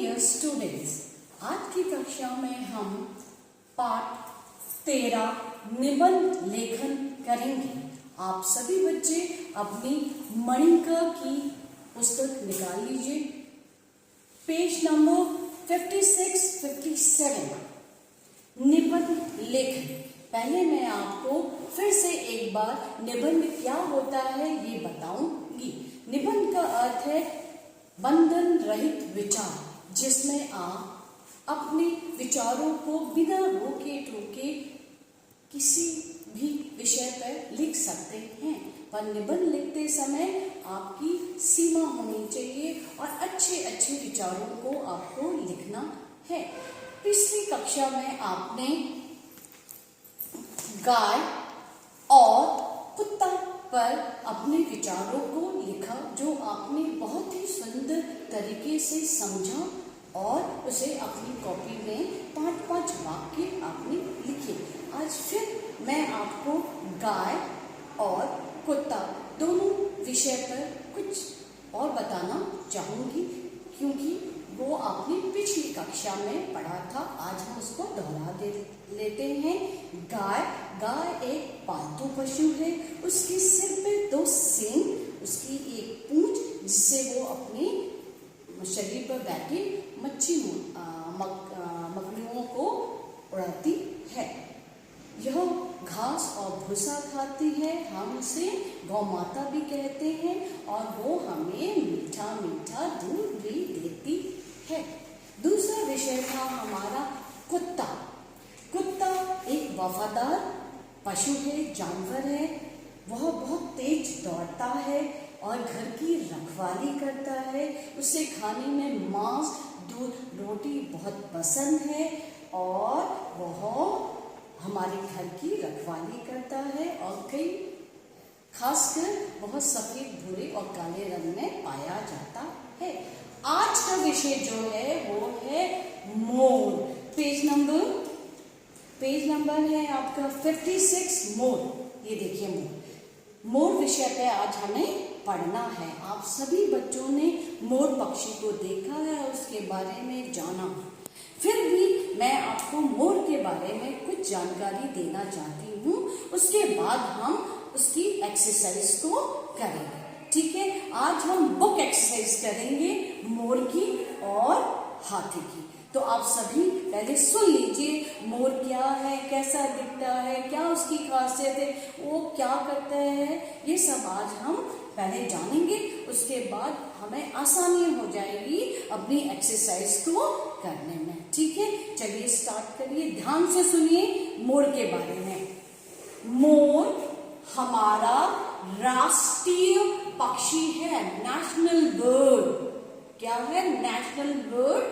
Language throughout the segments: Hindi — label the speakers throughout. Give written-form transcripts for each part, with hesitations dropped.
Speaker 1: डियर स्टूडेंट्स, आज की कक्षा में हम पाठ 13 निबंध लेखन करेंगे। आप सभी बच्चे अपनी मणिका की पुस्तक निकाल लीजिए। पेज नंबर 56-57 निबंध लेखन। पहले मैं आपको फिर से एक बार निबंध क्या होता है ये बताऊंगी। निबंध का अर्थ है बंधन रहित विचार, जिसमें आप अपने विचारों को बिना रोके टोके किसी भी विषय पर लिख सकते हैं। पर निबंध लिखते समय आपकी सीमा होनी चाहिए और अच्छे अच्छे विचारों को आपको लिखना है। पिछली कक्षा में आपने गाय और कुत्ता पर अपने विचारों को लिखा, जो आपने बहुत ही सुंदर तरीके से समझा और उसे अपनी कॉपी में 5-5 वाक्य आपने लिखे। आज फिर मैं आपको गाय और कुत्ता दोनों विषय पर कुछ और बताना चाहूँगी, क्योंकि वो आपने पिछली कक्षा में पढ़ा था। आज हम उसको दोहरा लेते हैं। गाय एक पालतू पशु है। उसके सिर पे 2 सींग, उसकी एक पूंछ, जिससे वो अपने शरीर पर बैठे मकड़ियों को उड़ाती है। यह घास और भूसा खाती है। हम उसे गौ माता भी कहते हैं और वो हमें मीठा मीठा दूध भी देती है। दूसरा विषय था हमारा कुत्ता। कुत्ता एक वफादार पशु है, जानवर है। वह बहुत तेज दौड़ता है और घर की रखवाली करता है। उसे खाने में मांस, दूध, रोटी बहुत पसंद है और वह हमारे घर की रखवाली करता है और कई खासकर बहुत सफेद, भूरे और काले रंग में पाया जाता है। आज का विषय जो है वो है मोर। पेज नंबर है आपका 56 मोर। ये देखिए मोर विषय पे आज हमें पढ़ना है। आप सभी बच्चों ने मोर पक्षी को देखा है, उसके बारे में जाना। फिर भी मैं आपको मोर के बारे में कुछ जानकारी देना चाहती हूँ। उसके बाद हम उसकी एक्सरसाइज को करेंगे, ठीक है। आज हम बुक एक्सरसाइज करेंगे मोर की और हाथी की। तो आप सभी पहले सुन लीजिए, मोर क्या है, कैसा दिखता है, क्या उसकी खासियत है, वो क्या करता है, ये सब आज हम पहले जानेंगे। उसके बाद हमें आसानी हो जाएगी अपनी एक्सरसाइज को करने में, ठीक है। चलिए स्टार्ट करिए। ध्यान से सुनिए मोर के बारे में। मोर हमारा राष्ट्रीय पक्षी है, नेशनल बर्ड। क्या है? नेशनल बर्ड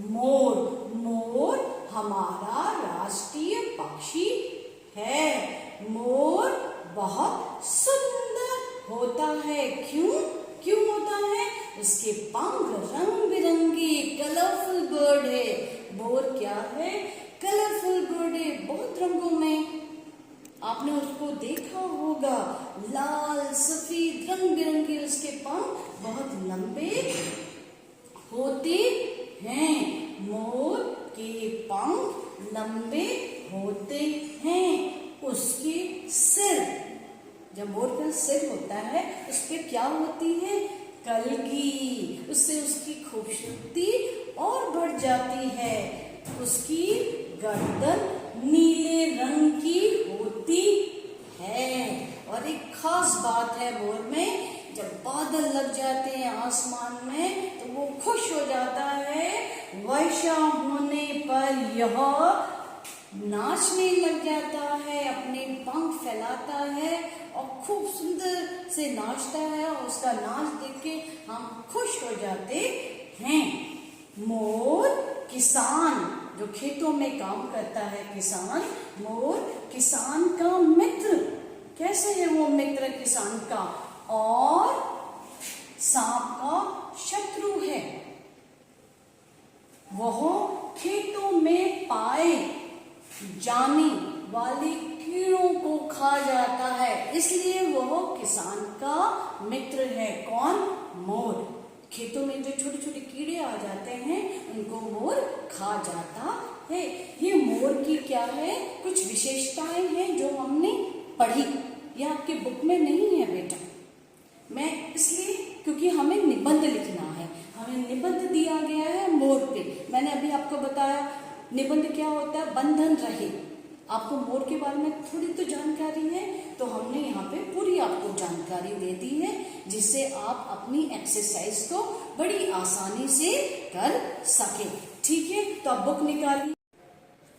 Speaker 1: मोर। मोर हमारा राष्ट्रीय पक्षी है। मोर बहुत सुंदर होता है। क्यों होता है? उसके पंख रंग बिरंगे, कलरफुल बर्ड है। मोर क्या है? कलरफुल बर्ड है, बहुत रंगों में। आपने उसको देखा होगा, लाल, सफेद, रंग बिरंगे उसके पंख बहुत लंबे होते हैं। मोर के पंख लंबे होते हैं। उसके सिर, जब मोर का सिर होता है, उस पे क्या होती है? कलगी। उससे उसकी खूबसूरती और बढ़ जाती है। उसकी गर्दन नीले रंग की होती है। और एक खास बात है मोर में, जब बादल लग जाते हैं आसमान में तो वो खुश हो जाता है। वर्षा होने पर यह नाचने लग जाता है, अपने पंख फैलाता है और खूब सुंदर से नाचता है और उसका नाच देख के हम खुश हो जाते हैं। मोर किसान, जो खेतों में काम करता है, किसान। मोर किसान का मित्र। कैसे है वो मित्र किसान का? और सांप का शत्रु है। वह खेतों में पाए जाने वाले कीड़ों को खा जाता है, इसलिए वह किसान का मित्र है। कौन? मोर। खेतों में जो छोटे छोटे कीड़े आ जाते हैं उनको मोर खा जाता है। ये मोर की क्या है, कुछ विशेषताएं हैं जो हमने पढ़ी। ये आपके बुक में नहीं है बेटा, मैं इसलिए क्योंकि हमें निबंध लिखना है, हमें निबंध दिया गया है मोर पे। मैंने अभी आपको बताया निबंध क्या होता है, बंधन रहे। आपको मोर के बारे में थोड़ी तो जानकारी है, तो हमने यहाँ पे पूरी आपको जानकारी दे दी है, जिससे आप अपनी एक्सरसाइज को बड़ी आसानी से कर सके। ठीक है, तो अब बुक निकालिए।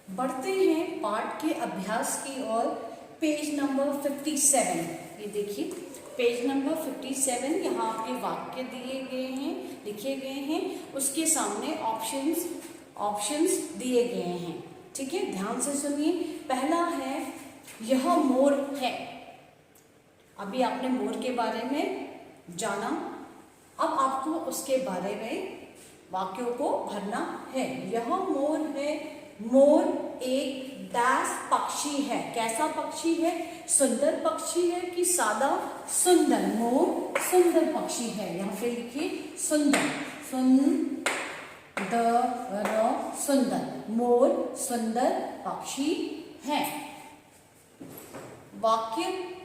Speaker 1: बढ़ते हैं पाठ के अभ्यास की ओर। पेज नंबर 57, ये देखिए पेज नंबर 57। यहाँ आपके वाक्य दिए गए हैं, लिखे गए हैं, उसके सामने ऑप्शंस दिए गए हैं। ठीक है, ध्यान से सुनिए। पहला है यह मोर है। अभी आपने मोर के बारे में जाना, अब आपको उसके बारे में वाक्यों को भरना है। यह मोर है। मोर एक डैश पक्षी है। कैसा पक्षी है, सुंदर पक्षी है कि सादा? सुंदर। मोर सुंदर पक्षी है। यहाँ पे लिखिए सुंदर, सुंदर। मोर सुंदर पक्षी है। वाक्य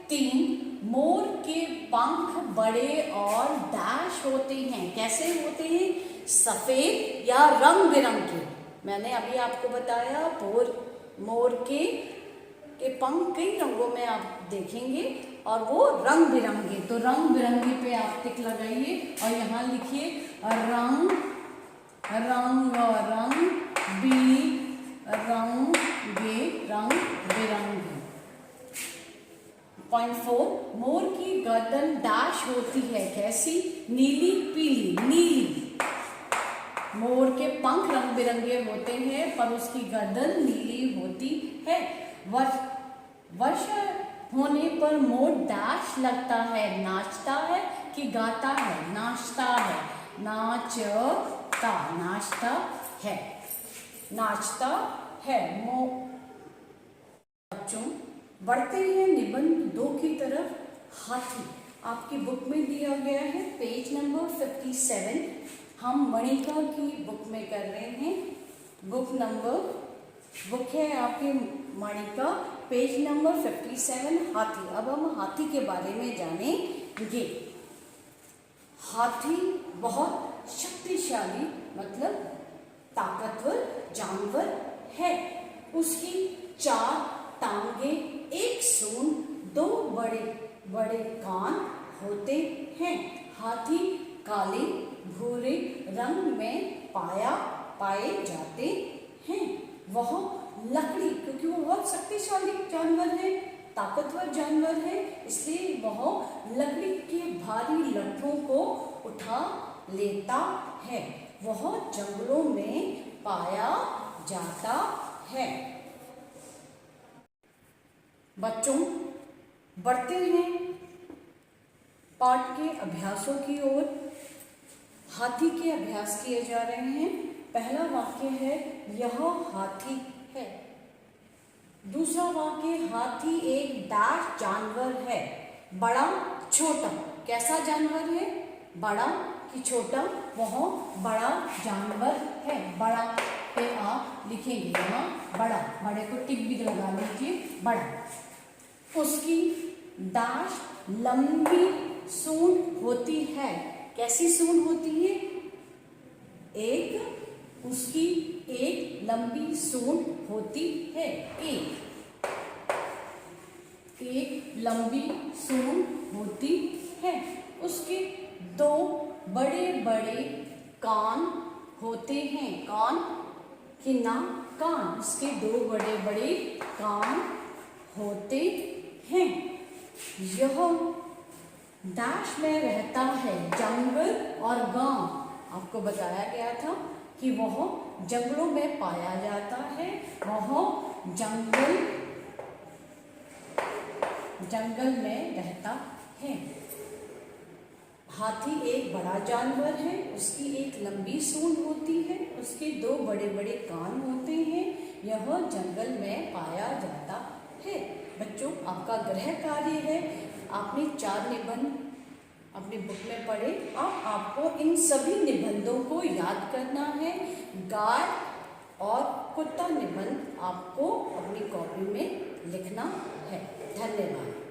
Speaker 1: 3, मोर के पंख बड़े और डैश होते हैं। कैसे होते हैं? सफेद या रंग बिरंगे। मैंने अभी आपको बताया मोर के पंख कई रंगों में आप देखेंगे और वो रंग बिरंगे। तो रंग बिरंगे पे आप टिक लगाइए और यहाँ लिखिए रंग बिरंगे। पॉइंट 4, मोर की गर्दन डैश होती है। कैसी? नीली पीली। नीली। मोर के पंख रंग बिरंगे होते हैं पर उसकी गर्दन नीली होती है। वर्षा होने पर मोर डैश लगता है। नाचता है कि गाता है? नाचता है। नाचता है। बच्चों, बढ़ते हैं निबंध 2 की तरफ। हाथी आपकी बुक में दिया गया है, पेज नंबर 57। हम मणिका की बुक में कर रहे हैं। बुक है आपकी मणिका, पेज नंबर 57, हाथी। अब हम हाथी के बारे में जानेंगे। हाथी बहुत शक्तिशाली मतलब ताकतवर जानवर है। उसकी 4 टांगे, 1 सूंड, 2 बड़े बड़े कान होते हैं। हाथी काले भूरे रंग में पाए जाते हैं। वह लकड़ी, क्योंकि वो बहुत शक्तिशाली जानवर है, ताकतवर जानवर है, इसलिए वह लकड़ी के भारी लट्ठों को उठा लेता है। वह जंगलों में पाया जाता है। बच्चों, बढ़ते हैं पाठ के अभ्यासों की ओर। हाथी के अभ्यास किए जा रहे हैं। पहला वाक्य है यह हाथी है। दूसरा वाक्य, हाथी एक डैश जानवर है। बड़ा छोटा। कैसा जानवर है? बड़ा कि छोटा? वह बड़ा जानवर है। बड़ा पे आप लिखेंगे यहाँ बड़ा, बड़े को टिक भी लगा लीजिए, बड़ा। उसकी डैश लंबी सूंड होती है। कैसी सूंड होती है? उसकी एक लंबी सूंड होती है। एक लंबी सूंड होती है। उसके 2 बड़े बड़े कान होते हैं। कान कि ना कान, उसके 2 बड़े बड़े कान होते हैं। यह डैश में रहता है, जंगल और गांव। आपको बताया गया था कि वह जंगलों में पाया जाता है। वह जंगल में रहता है। हाथी एक बड़ा जानवर है। उसकी एक लंबी सूंड होती है। उसके 2 बड़े बड़े कान होते हैं। यह जंगल में पाया जाता है। बच्चों, आपका गृह कार्य है, आपने 4 निबंध अपनी बुक में पढ़े। अब आपको इन सभी निबंधों को याद करना है। गाय और कुत्ता निबंध आपको अपनी कॉपी में लिखना है। धन्यवाद।